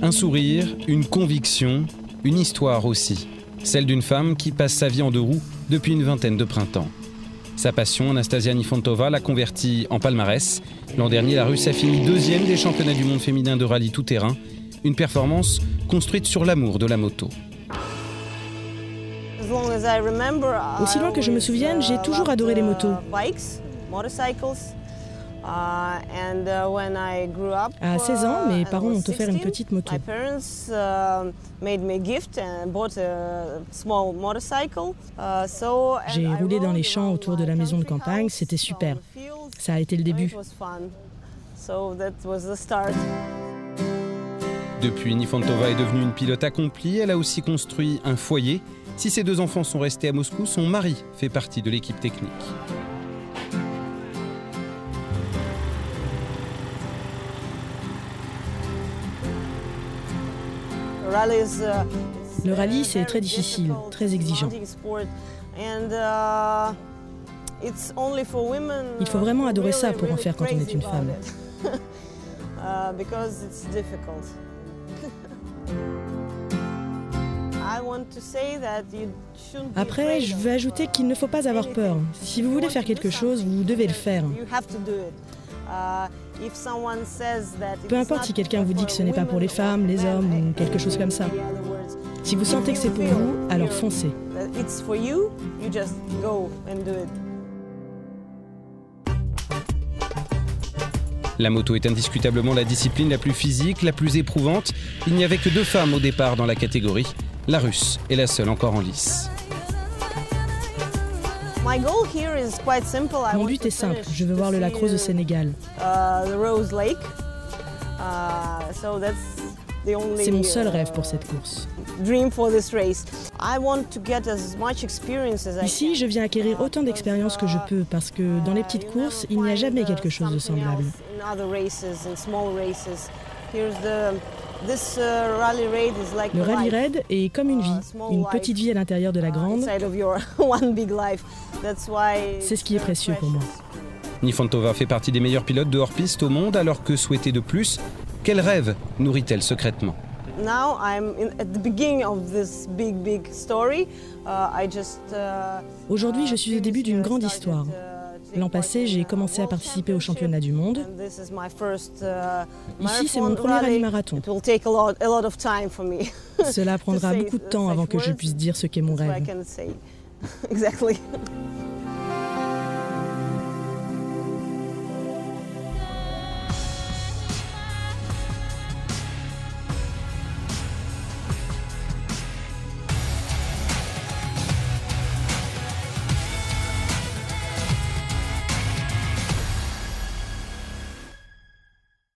Un sourire, une conviction, une histoire aussi. Celle d'une femme qui passe sa vie en deux roues depuis une vingtaine de printemps. Sa passion, Anastasia Nifantova, l'a convertie en palmarès. L'an dernier, la Russe a fini deuxième des championnats du monde féminin de rallye tout-terrain. Une performance construite sur l'amour de la moto. Aussi loin que je me souvienne, j'ai toujours adoré les motos. À 16 ans, mes parents m'ont offert une petite moto. J'ai roulé dans les champs autour de la maison de campagne, c'était super. Ça a été le début. Depuis, Nifantova est devenue une pilote accomplie. Elle a aussi construit un foyer. Si ses deux enfants sont restés à Moscou, son mari fait partie de l'équipe technique. Le rallye, c'est très difficile, très exigeant. Il faut vraiment adorer ça pour en faire quand on est une femme. Après, je veux ajouter qu'il ne faut pas avoir peur. Si vous voulez faire quelque chose, vous devez le faire. Peu importe si quelqu'un vous dit que ce n'est pas pour les femmes, les hommes ou quelque chose comme ça. Si vous sentez que c'est pour vous, alors foncez. La moto est indiscutablement la discipline la plus physique, la plus éprouvante. Il n'y avait que 2 femmes au départ dans la catégorie. La Russe est la seule encore en lice. Mon but est simple, je veux voir le lac rose au Sénégal. C'est mon seul rêve pour cette course. Ici, je viens acquérir autant d'expérience que je peux parce que dans les petites courses, il n'y a jamais quelque chose de semblable. Le rallye raid est comme une vie, une petite vie à l'intérieur de la grande. C'est ce qui est précieux pour moi. Nifantova fait partie des meilleurs pilotes de hors-piste au monde, alors que souhaiter de plus, quel rêve nourrit-elle secrètement ? Aujourd'hui, je suis au début d'une grande histoire. L'an passé, j'ai commencé à participer au championnat du monde. Ici, c'est mon premier rallye marathon. Cela prendra beaucoup de temps avant que je puisse dire ce qu'est mon rêve.